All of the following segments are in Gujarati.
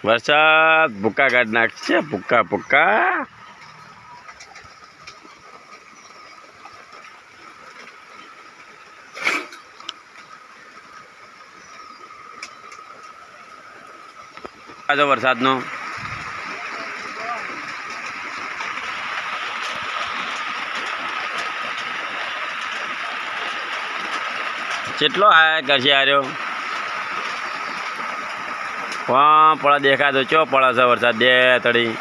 વરસાદ ભૂક્કા કાઢી નાખશે, ભૂક્કા ભૂક્કા. આજો વરસાદનો કેટલો આયા કરશે આર્યો. હા પડા દેખાતો ચો પડે છે વરસાદ બે તળી.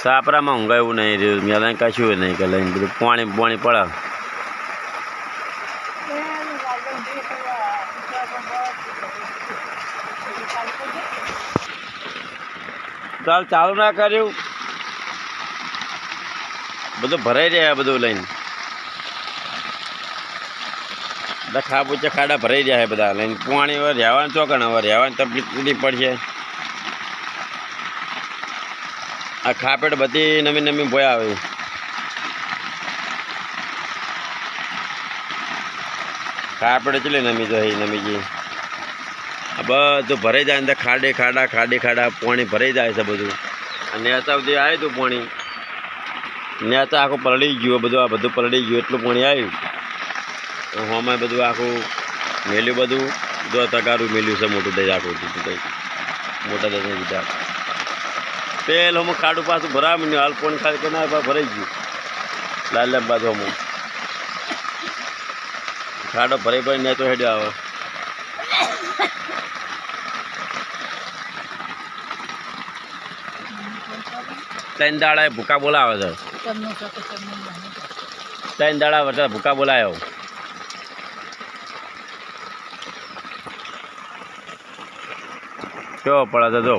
સાપરામાં ઊંઘા એવું નહીં રહ્યું, મેં કશું નહીં કે લઈને બધું પાણી પાણી પડે. ચાલ ચાલુ ના કર્યું, બધું ભરાઈ રહ્યા, બધું લઈને બધા ખાબુચા ખાડા ભરાઈ રહ્યા બધા લઈને. પાણી હવે રહેવાનું ચોકણ, હવે રહેવાની તકલીફ પૂરી પડશે. આ ખાપેટ બધી નમી નમી ભોયા આવે. ખાપેટ ચલી નમી જાય, નમી ગઈ. આ બધું ભરાઈ જાય અંદર, ખાડે ખાડા ખાડે ખાડા પાણી ભરાઈ જાય છે બધું. અને નેતા સુધી આવ્યું હતું પાણી, નેતા આખું પલળી ગયું બધું. આ બધું પલળી ગયું, એટલું પાણી આવ્યું. હોમાં બધું આખું મેલ્યું, બધું જો તગારું મેલ્યું છે મોટું દઈ આખું કંઈ મોટા દઈ દીધા. પેલ હમું ખાડું પાછું ભરાવા માંડ્યું, હાલ પાણી ખાલી કે ના ભરાઈ ગયું. લાલ બાજુ હમું ખાડો ભરાઈ ભરાઈ નેચો હેડ્યો આવે. ત્રણ દાડા ભૂકા બોલાવે છે, ત્રણ દાડા વરસાદ ભૂકા બોલાયો. કેવો પડે છે જો.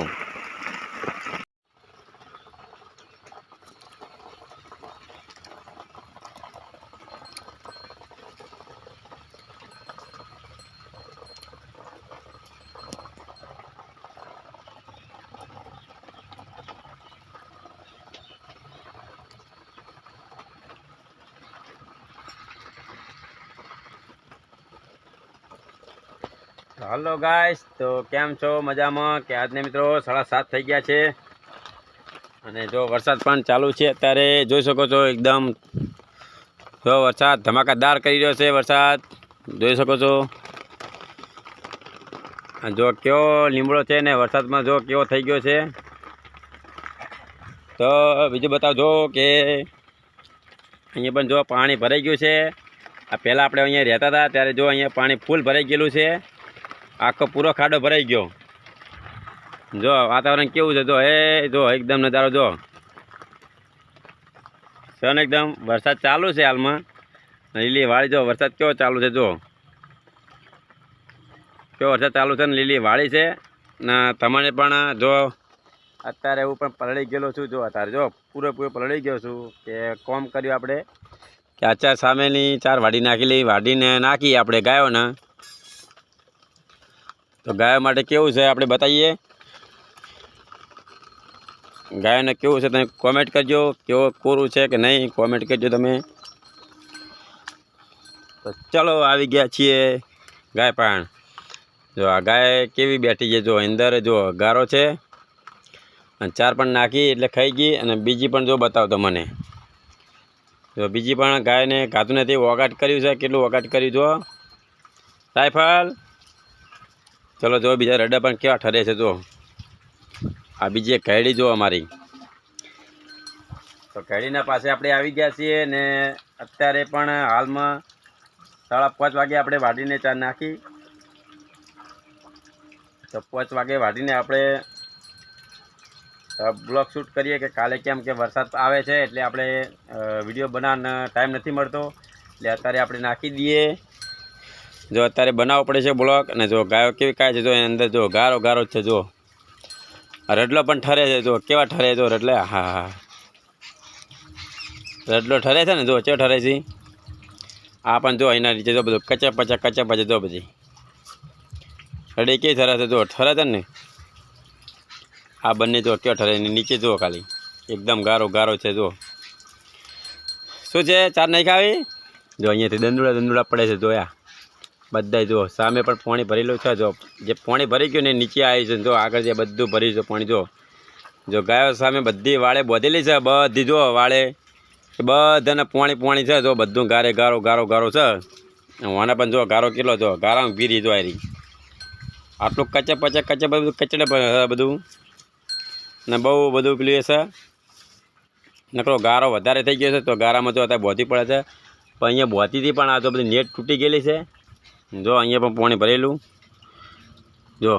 હાલો ગાઈસ, તો કેમ છો? મજામાં કે? આજને મિત્રો 7:30 થઈ ગયા છે અને જો વરસાદ પણ ચાલુ છે અત્યારે. જોઈ શકો છો એકદમ જો વરસાદ ધમાકાદાર કરી રહ્યો છે. વરસાદ જોઈ શકો છો, જો કેવો લીમડો છે ને વરસાદમાં જો કેવો થઈ ગયો છે. તો બીજું બતાવજો કે અહીંયા પણ જો પાણી ભરાઈ ગયું છે. આ પહેલાં આપણે અહીંયા રહેતા હતા ત્યારે જો અહીંયા પાણી ફૂલ ભરાઈ ગયેલું છે, આખો પૂરો ખાડો ભરાઈ ગયો. જો વાતાવરણ કેવું છે જો, એ જો એકદમ નજારો જો સન એકદમ. વરસાદ ચાલુ છે હાલમાં, લીલી વાળી જો વરસાદ કેવો ચાલુ છે જો, કેવો વરસાદ ચાલુ છે ને લીલી વાળી છે ને. તમને પણ જો અત્યારે હું પણ પલળી ગયેલો છું જો, અત્યારે જો પૂરેપૂરો પલળી ગયો છું કે કોમ કર્યું આપણે કે આચાર સામેની 4 વાડી નાખી વાડીને નાખી આપણે ગાયોને. તો ગાયો માટે કેવું છે આપણે બતાવીએ, ગાયોને કેવું છે તમે કોમેન્ટ કરજો, કેવો કોરું છે કે નહીં કોમેન્ટ કરજો તમે. તો ચલો આવી ગયા છીએ ગાય પણ. જો આ ગાય કેવી બેઠી છે જો, અંદર જો ગારો છે અને 4 પણ નાખી એટલે ખાઈ ગઈ. અને બીજી પણ જો બતાવતો મને, જો બીજી પણ ગાયને ખાતું નથી, વગાટ કર્યું છે. કેટલું વગાટ કર્યું જો રાયફલ. ચલો જો બીજા રડા પણ કેવા ઠરે છે જો. આ બીજી એક ઘેડી જો અમારી. તો ઘેડીના પાસે આપણે આવી ગયા છીએ ને અત્યારે પણ હાલમાં 5:30 વાગે આપણે વાઢીને 4 નાખી. તો 5 વાગે વાઢીને આપણે બ્લોગ શૂટ કરીએ કે કાલે કેમ કે વરસાદ આવે છે એટલે આપણે વિડીયો બનાવવાનો ટાઈમ નથી મળતો, એટલે અત્યારે આપણે નાખી દઈએ. જો અત્યારે બનાવવો પડે છે બ્લોગ. અને જો ગાયો કેવી કાય છે જો, એની અંદર જો ગારો ગારો જ છે જો. રડલો પણ ઠરે છે જો, કેવા ઠરે જો રડલે. હા હા રડલો ઠરે છે ને જો, ચેવો ઠરે છે. આ પણ જો એના નીચે જો બધું કચા પચા જો બધી રડી કેવી ઠરે છે જો, ઠરે છે ને. આ બંને જો કેવો ઠરે, નીચે જો ખાલી એકદમ ગારો ગારો છે જો. શું છે 4 નહીં ખાવી? જો અહીંયાથી દંદુડા પડે છે જોયા બધાય જો સામે પણ પાણી ભરેલું છે જો જે પાણી ભરી ગયું ને નીચે આવ્યું છે જો આગળ જે બધું ભર્યું છે પાણી જો ગાયો સામે બધી વાળે બોધેલી છે બધી જો વાળે બધાને પાણી છે જો બધું ગારે ગારો છે વાના પણ જો ગારો કેટલો જો ગારામાં ભીરી જો આરી આટલું કચે બધું કચડે બધું ને બહુ બધું પેલું છે નકરો ગારો વધારે થઈ ગયો છે તો ગારામાં જો અત્યારે બોધી પડે છે પણ અહીંયા બોધીથી પણ આ તો બધી નેટ તૂટી ગયેલી છે જો અહીંયા પણ પાણી ભરેલું જો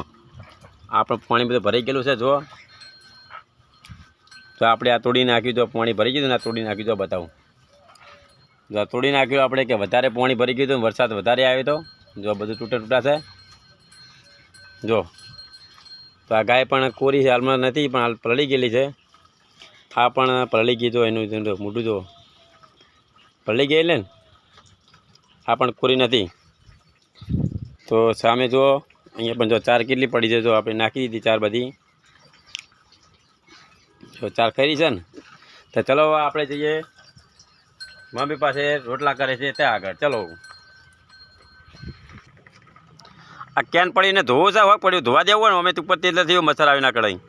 આ પણ પાણી બધું ભરાઈ ગયેલું છે જો તો આપણે આ તોડી નાખ્યું તો પાણી ભરી ગયું ને આ તોડી નાખ્યું તો બતાવું જો આ તોડી નાખ્યું આપણે કે વધારે પાણી ભરી ગયું વરસાદ વધારે આવ્યો તો જો બધું તૂટા છે જો તો આ ગાય પણ કોરી છે હાલમાં નથી પણ હાલ પલળી ગયેલી છે આ પણ પલળી ગઈ તો એનું મોટું જો પલળી ગયેલી ને આ પણ કોરી નથી તો સામે જો અહીંયા પણ જો ચાર કેટલી પડી છે જો આપણે નાખી દીધી ચાર બધી જો ચાર ખરી છે ને તો ચલો આપણે જઈએ મમ્મી પાસે રોટલા કરે છે ત્યાં આગળ ચલો આ કેન પડીને ધોવું છે હોય પડ્યું ધોવા દેવું ને અમે ઉપર તેલ થયું મચ્છર આવી ના કઢાઈ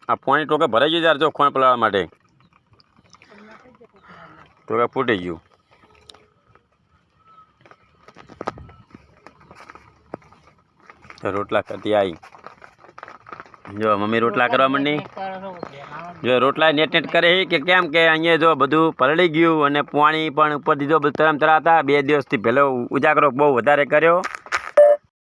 આ પાણી ટોકે ભરાઈ ગયું યાર જો ખોણ પલાળવા માટે ટોકે ફૂટી ગયું રોટલા કરતી આવી જો મમ્મી રોટલા કરવા માંડી જો રોટલા નેટ કરે કે કેમ કે અહીંયા જો બધું પલળી ગયું અને પાણી પણ ઉપર દીધો તરમ તરા હતા 2 દિવસથી પહેલો ઉજાગરો બહુ વધારે કર્યો